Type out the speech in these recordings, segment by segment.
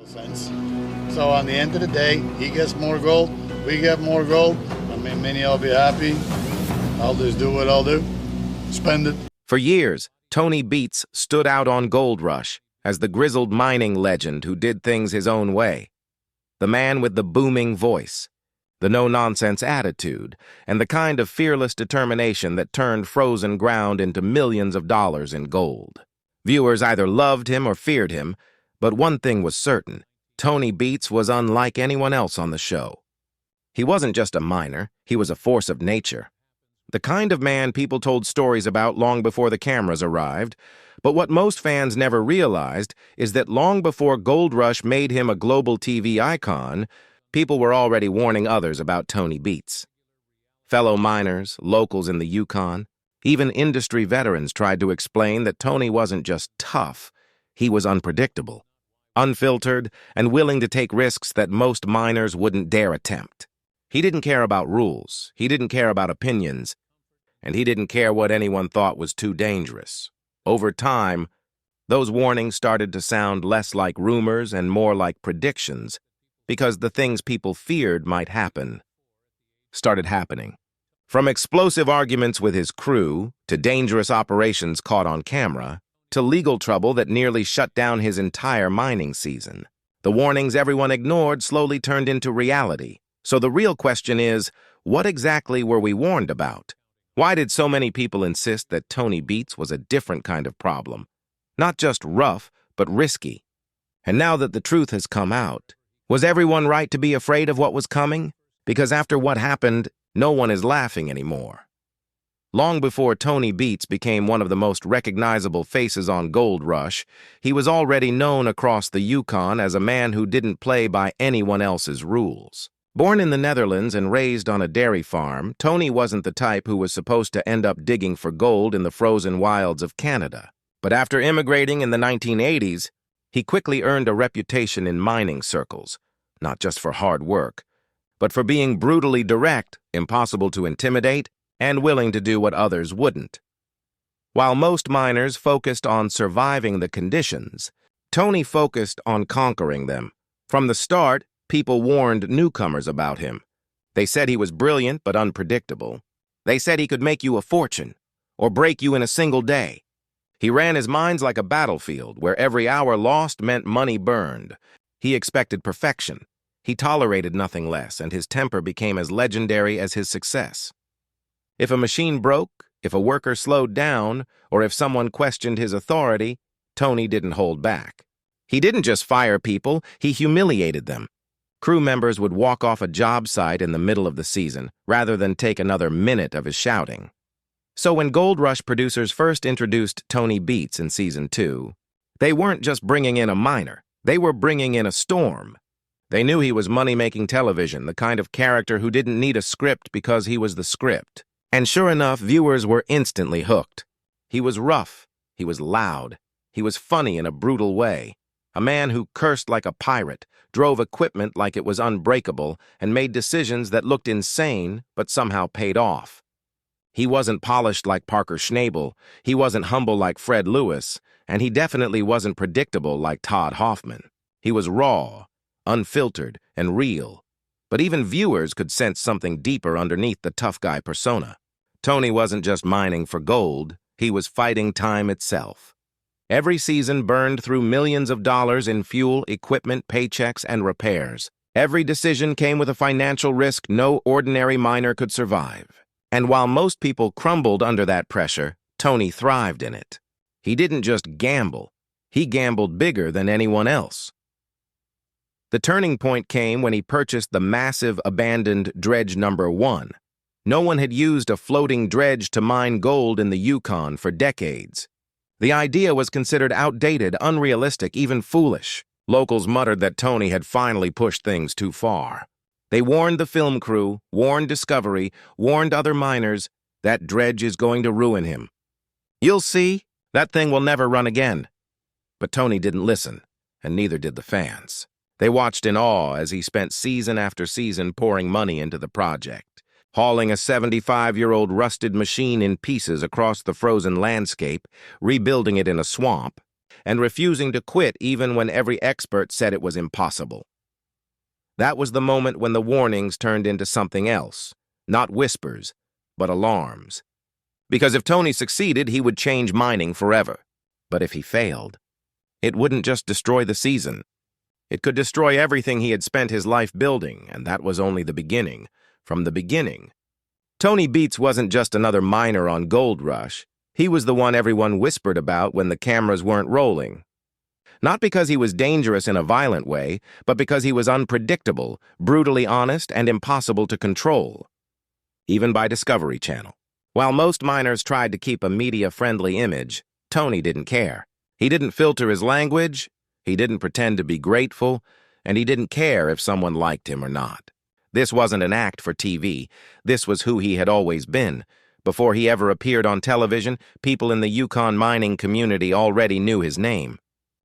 Sense. So on the end of the day, he gets more gold, we get more gold. I mean, many will be happy. I'll just do what I'll do. Spend it. For years, Tony Beets stood out on Gold Rush as the grizzled mining legend who did things his own way. The man with the booming voice, the no-nonsense attitude, and the kind of fearless determination that turned frozen ground into millions of dollars in gold. Viewers either loved him or feared him, but one thing was certain: Tony Beets was unlike anyone else on the show. He wasn't just a miner, he was a force of nature. The kind of man people told stories about long before the cameras arrived, but what most fans never realized is that long before Gold Rush made him a global TV icon, people were already warning others about Tony Beets. Fellow miners, locals in the Yukon, even industry veterans tried to explain that Tony wasn't just tough, he was unpredictable, unfiltered, and willing to take risks that most miners wouldn't dare attempt. He didn't care about rules, he didn't care about opinions, and he didn't care what anyone thought was too dangerous. Over time, those warnings started to sound less like rumors and more like predictions, because the things people feared might happen started happening. From explosive arguments with his crew, to dangerous operations caught on camera, to legal trouble that nearly shut down his entire mining season. The warnings everyone ignored slowly turned into reality. So the real question is, what exactly were we warned about? Why did so many people insist that Tony Beets was a different kind of problem? Not just rough, but risky. And now that the truth has come out, was everyone right to be afraid of what was coming? Because after what happened, no one is laughing anymore. Long before Tony Beets became one of the most recognizable faces on Gold Rush, he was already known across the Yukon as a man who didn't play by anyone else's rules. Born in the Netherlands and raised on a dairy farm, Tony wasn't the type who was supposed to end up digging for gold in the frozen wilds of Canada. But after immigrating in the 1980s, he quickly earned a reputation in mining circles, not just for hard work, but for being brutally direct, impossible to intimidate, and willing to do what others wouldn't. While most miners focused on surviving the conditions, Tony focused on conquering them. From the start, people warned newcomers about him. They said he was brilliant but unpredictable. They said he could make you a fortune, or break you in a single day. He ran his mines like a battlefield, where every hour lost meant money burned. He expected perfection. He tolerated nothing less, and his temper became as legendary as his success. If a machine broke, if a worker slowed down, or if someone questioned his authority, Tony didn't hold back. He didn't just fire people, he humiliated them. Crew members would walk off a job site in the middle of the season, rather than take another minute of his shouting. So when Gold Rush producers first introduced Tony Beets in Season 2, they weren't just bringing in a miner, they were bringing in a storm. They knew he was money-making television, the kind of character who didn't need a script because he was the script. And sure enough, viewers were instantly hooked. He was rough, he was loud, he was funny in a brutal way. A man who cursed like a pirate, drove equipment like it was unbreakable, and made decisions that looked insane but somehow paid off. He wasn't polished like Parker Schnabel, he wasn't humble like Fred Lewis, and he definitely wasn't predictable like Todd Hoffman. He was raw, unfiltered, and real. But even viewers could sense something deeper underneath the tough guy persona. Tony wasn't just mining for gold, he was fighting time itself. Every season burned through millions of dollars in fuel, equipment, paychecks, and repairs. Every decision came with a financial risk no ordinary miner could survive. And while most people crumbled under that pressure, Tony thrived in it. He didn't just gamble, he gambled bigger than anyone else. The turning point came when he purchased the massive abandoned Dredge Number 1. No one had used a floating dredge to mine gold in the Yukon for decades. The idea was considered outdated, unrealistic, even foolish. Locals muttered that Tony had finally pushed things too far. They warned the film crew, warned Discovery, warned other miners, that dredge is going to ruin him. You'll see, that thing will never run again. But Tony didn't listen, and neither did the fans. They watched in awe as he spent season after season pouring money into the project, hauling a 75-year-old rusted machine in pieces across the frozen landscape, rebuilding it in a swamp, and refusing to quit even when every expert said it was impossible. That was the moment when the warnings turned into something else, not whispers, but alarms. Because if Tony succeeded, he would change mining forever. But if he failed, it wouldn't just destroy the season. It could destroy everything he had spent his life building, and that was only the beginning. From the beginning, Tony Beets wasn't just another miner on Gold Rush. He was the one everyone whispered about when the cameras weren't rolling. Not because he was dangerous in a violent way, but because he was unpredictable, brutally honest, and impossible to control. Even by Discovery Channel. While most miners tried to keep a media-friendly image, Tony didn't care. He didn't filter his language, he didn't pretend to be grateful, and he didn't care if someone liked him or not. This wasn't an act for TV. This was who he had always been. Before he ever appeared on television, people in the Yukon mining community already knew his name.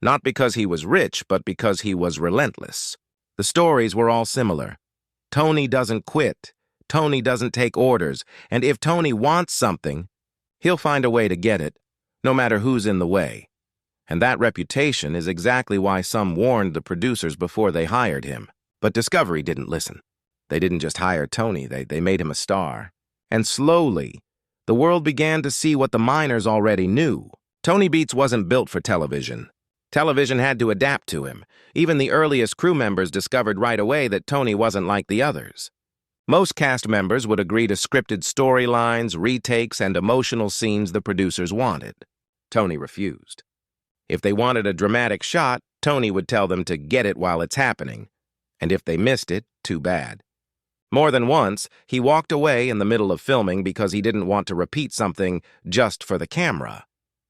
Not because he was rich, but because he was relentless. The stories were all similar. Tony doesn't quit. Tony doesn't take orders. And if Tony wants something, he'll find a way to get it, no matter who's in the way. And that reputation is exactly why some warned the producers before they hired him. But Discovery didn't listen. They didn't just hire Tony, they made him a star. And slowly, the world began to see what the miners already knew. Tony Beets wasn't built for television. Television had to adapt to him. Even the earliest crew members discovered right away that Tony wasn't like the others. Most cast members would agree to scripted storylines, retakes, and emotional scenes the producers wanted. Tony refused. If they wanted a dramatic shot, Tony would tell them to get it while it's happening. And if they missed it, too bad. More than once, he walked away in the middle of filming because he didn't want to repeat something just for the camera.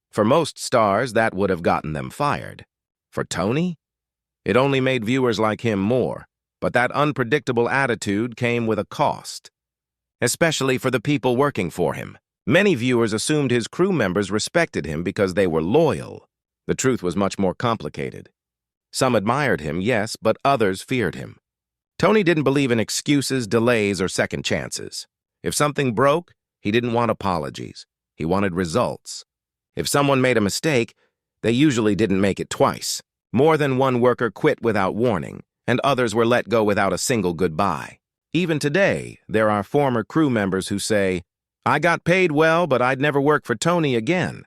For most stars, that would have gotten them fired. For Tony, it only made viewers like him more, but that unpredictable attitude came with a cost. Especially for the people working for him. Many viewers assumed his crew members respected him because they were loyal. The truth was much more complicated. Some admired him, yes, but others feared him. Tony didn't believe in excuses, delays, or second chances. If something broke, he didn't want apologies. He wanted results. If someone made a mistake, they usually didn't make it twice. More than one worker quit without warning, and others were let go without a single goodbye. Even today, there are former crew members who say, "I got paid well, but I'd never work for Tony again."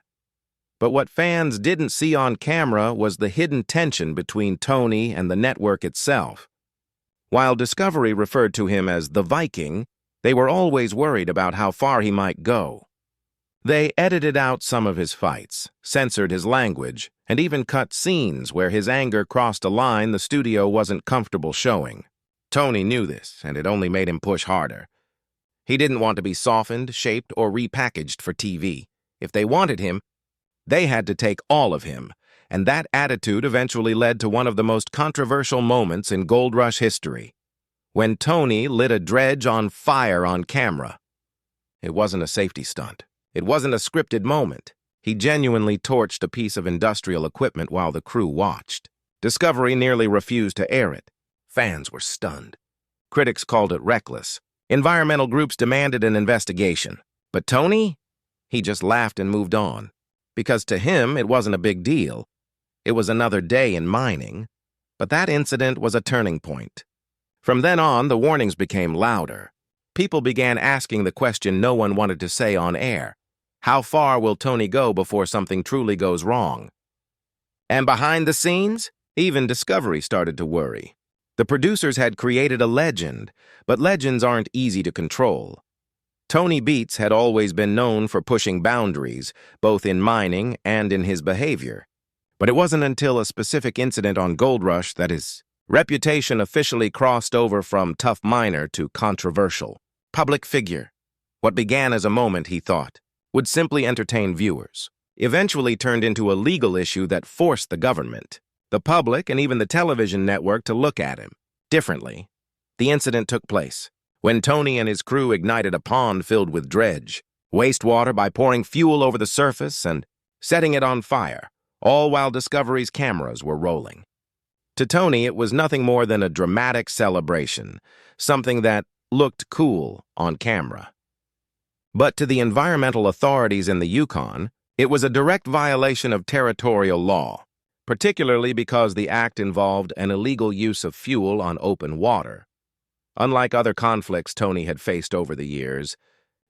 But what fans didn't see on camera was the hidden tension between Tony and the network itself. While Discovery referred to him as the Viking, they were always worried about how far he might go. They edited out some of his fights, censored his language, and even cut scenes where his anger crossed a line the studio wasn't comfortable showing. Tony knew this, and it only made him push harder. He didn't want to be softened, shaped, or repackaged for TV. If they wanted him, they had to take all of him, and that attitude eventually led to one of the most controversial moments in Gold Rush history, when Tony lit a dredge on fire on camera. It wasn't a safety stunt. It wasn't a scripted moment. He genuinely torched a piece of industrial equipment while the crew watched. Discovery nearly refused to air it. Fans were stunned. Critics called it reckless. Environmental groups demanded an investigation. But Tony? He just laughed and moved on. Because to him, it wasn't a big deal. It was another day in mining. But that incident was a turning point. From then on, the warnings became louder. People began asking the question no one wanted to say on air. How far will Tony go before something truly goes wrong? And behind the scenes, even Discovery started to worry. The producers had created a legend, but legends aren't easy to control. Tony Beets had always been known for pushing boundaries, both in mining and in his behavior. But it wasn't until a specific incident on Gold Rush that his reputation officially crossed over from tough miner to controversial public figure. What began as a moment, he thought, would simply entertain viewers, eventually turned into a legal issue that forced the government, the public, and even the television network to look at him differently. The incident took place when Tony and his crew ignited a pond filled with dredge, wastewater by pouring fuel over the surface and setting it on fire, all while Discovery's cameras were rolling. To Tony, it was nothing more than a dramatic celebration, something that looked cool on camera. But to the environmental authorities in the Yukon, It was a direct violation of territorial law, particularly because the act involved an illegal use of fuel on open water. Unlike other conflicts Tony had faced over the years,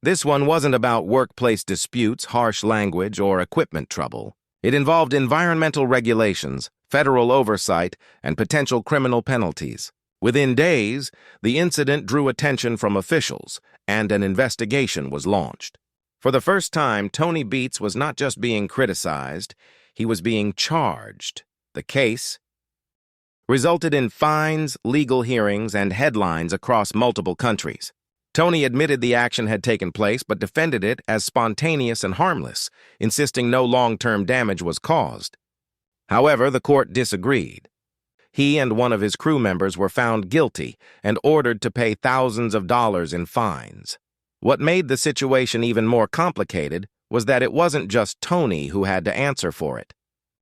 this one wasn't about workplace disputes, harsh language, or equipment trouble. It involved environmental regulations, federal oversight, and potential criminal penalties. Within days, the incident drew attention from officials, and an investigation was launched. For the first time, Tony Beets was not just being criticized, he was being charged. The case resulted in fines, legal hearings, and headlines across multiple countries. Tony admitted the action had taken place but defended it as spontaneous and harmless, insisting no long-term damage was caused. However, the court disagreed. He and one of his crew members were found guilty and ordered to pay thousands of dollars in fines. What made the situation even more complicated was that it wasn't just Tony who had to answer for it.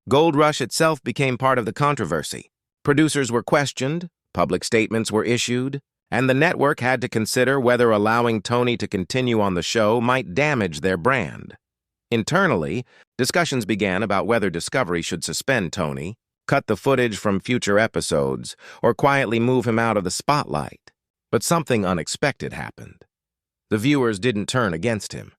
Gold Rush itself became part of the controversy. Producers were questioned, public statements were issued, and the network had to consider whether allowing Tony to continue on the show might damage their brand. Internally, discussions began about whether Discovery should suspend Tony, cut the footage from future episodes, or quietly move him out of the spotlight. But something unexpected happened. The viewers didn't turn against him.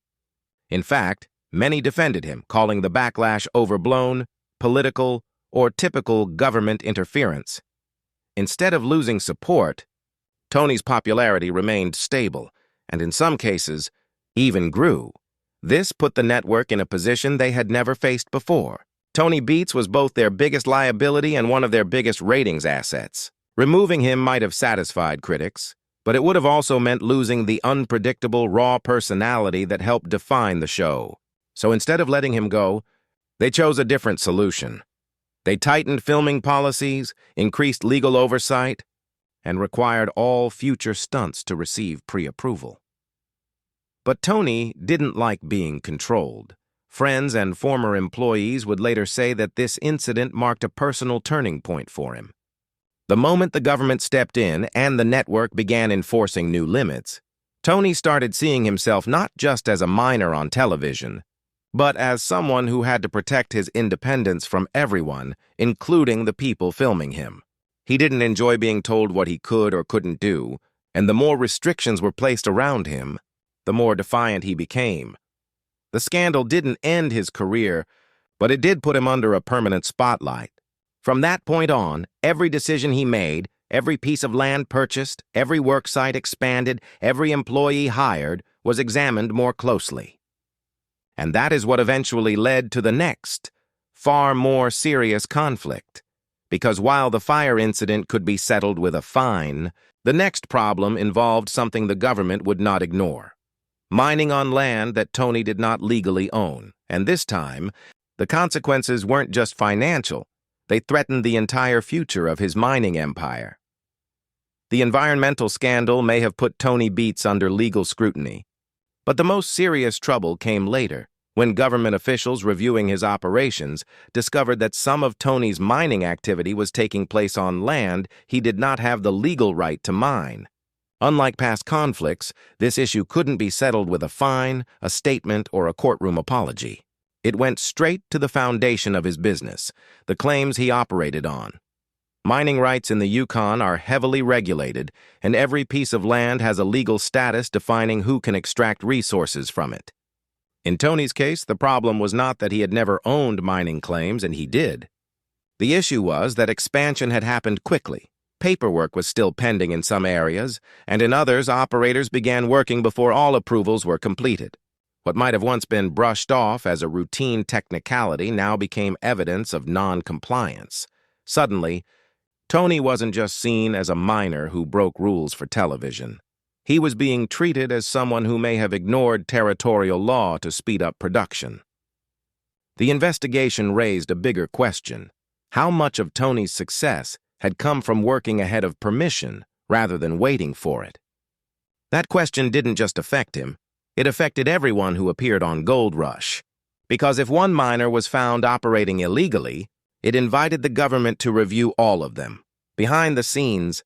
In fact, many defended him, calling the backlash overblown, political, or typical government interference. Instead of losing support, Tony's popularity remained stable, and in some cases, even grew. This put the network in a position they had never faced before. Tony Beets was both their biggest liability and one of their biggest ratings assets. Removing him might have satisfied critics, but it would have also meant losing the unpredictable, raw personality that helped define the show. So instead of letting him go, they chose a different solution. They tightened filming policies, increased legal oversight, and required all future stunts to receive pre-approval. But Tony didn't like being controlled. Friends and former employees would later say that this incident marked a personal turning point for him. The moment the government stepped in and the network began enforcing new limits, Tony started seeing himself not just as a miner on television, but as someone who had to protect his independence from everyone, including the people filming him. He didn't enjoy being told what he could or couldn't do, and the more restrictions were placed around him, the more defiant he became. The scandal didn't end his career, but it did put him under a permanent spotlight. From that point on, every decision he made, every piece of land purchased, every worksite expanded, every employee hired, was examined more closely. And that is what eventually led to the next, far more serious conflict. Because while the fire incident could be settled with a fine, the next problem involved something the government would not ignore. Mining on land that Tony did not legally own. And this time, the consequences weren't just financial. They threatened the entire future of his mining empire. The environmental scandal may have put Tony Beets under legal scrutiny, but the most serious trouble came later, when government officials reviewing his operations discovered that some of Tony's mining activity was taking place on land he did not have the legal right to mine. Unlike past conflicts, this issue couldn't be settled with a fine, a statement, or a courtroom apology. It went straight to the foundation of his business, the claims he operated on. Mining rights in the Yukon are heavily regulated, and every piece of land has a legal status defining who can extract resources from it. In Tony's case, the problem was not that he had never owned mining claims, and he did. The issue was that expansion had happened quickly. Paperwork was still pending in some areas, and in others, operators began working before all approvals were completed. What might have once been brushed off as a routine technicality now became evidence of non-compliance. Suddenly, Tony wasn't just seen as a miner who broke rules for television. He was being treated as someone who may have ignored territorial law to speed up production. The investigation raised a bigger question. How much of Tony's success had come from working ahead of permission rather than waiting for it? That question didn't just affect him. It affected everyone who appeared on Gold Rush. Because if one miner was found operating illegally, it invited the government to review all of them. Behind the scenes,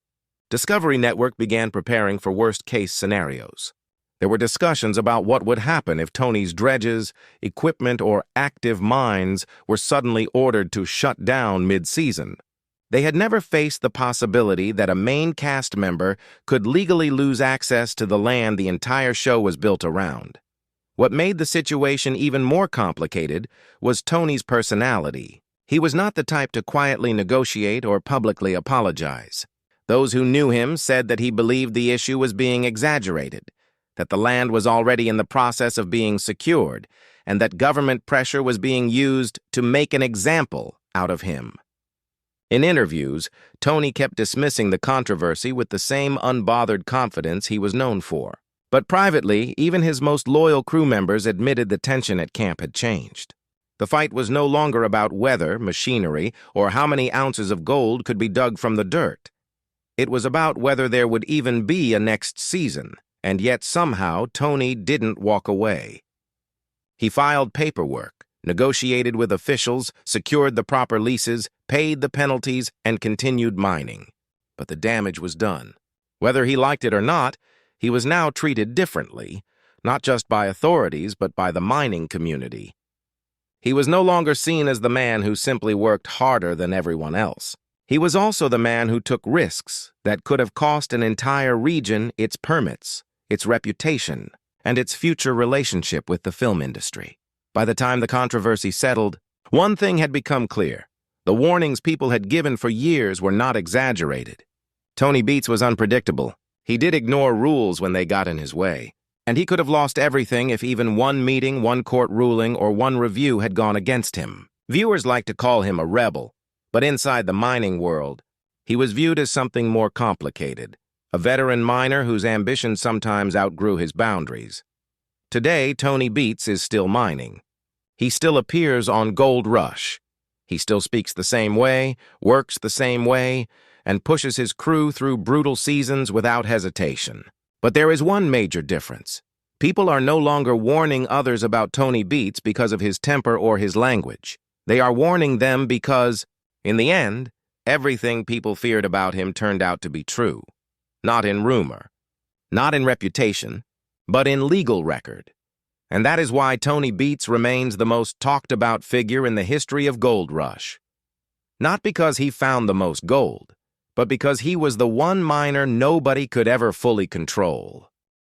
Discovery Network began preparing for worst-case scenarios. There were discussions about what would happen if Tony's dredges, equipment, or active mines were suddenly ordered to shut down mid-season. They had never faced the possibility that a main cast member could legally lose access to the land the entire show was built around. What made the situation even more complicated was Tony's personality. He was not the type to quietly negotiate or publicly apologize. Those who knew him said that he believed the issue was being exaggerated, that the land was already in the process of being secured, and that government pressure was being used to make an example out of him. In interviews, Tony kept dismissing the controversy with the same unbothered confidence he was known for. But privately, even his most loyal crew members admitted the tension at camp had changed. The fight was no longer about weather, machinery, or how many ounces of gold could be dug from the dirt. It was about whether there would even be a next season, and yet somehow Tony didn't walk away. He filed paperwork, negotiated with officials, secured the proper leases, paid the penalties, and continued mining. But the damage was done. Whether he liked it or not, he was now treated differently, not just by authorities, but by the mining community. He was no longer seen as the man who simply worked harder than everyone else. He was also the man who took risks that could have cost an entire region its permits, its reputation, and its future relationship with the film industry. By the time the controversy settled, one thing had become clear. The warnings people had given for years were not exaggerated. Tony Beets was unpredictable. He did ignore rules when they got in his way, and he could have lost everything if even one meeting, one court ruling, or one review had gone against him. Viewers like to call him a rebel, but inside the mining world, he was viewed as something more complicated, a veteran miner whose ambition sometimes outgrew his boundaries. Today, Tony Beets is still mining. He still appears on Gold Rush. He still speaks the same way, works the same way, and pushes his crew through brutal seasons without hesitation. But there is one major difference. People are no longer warning others about Tony Beets because of his temper or his language. They are warning them because, in the end, everything people feared about him turned out to be true. Not in rumor, not in reputation, but in legal record. And that is why Tony Beets remains the most talked-about figure in the history of Gold Rush. Not because he found the most gold, but because he was the one miner nobody could ever fully control.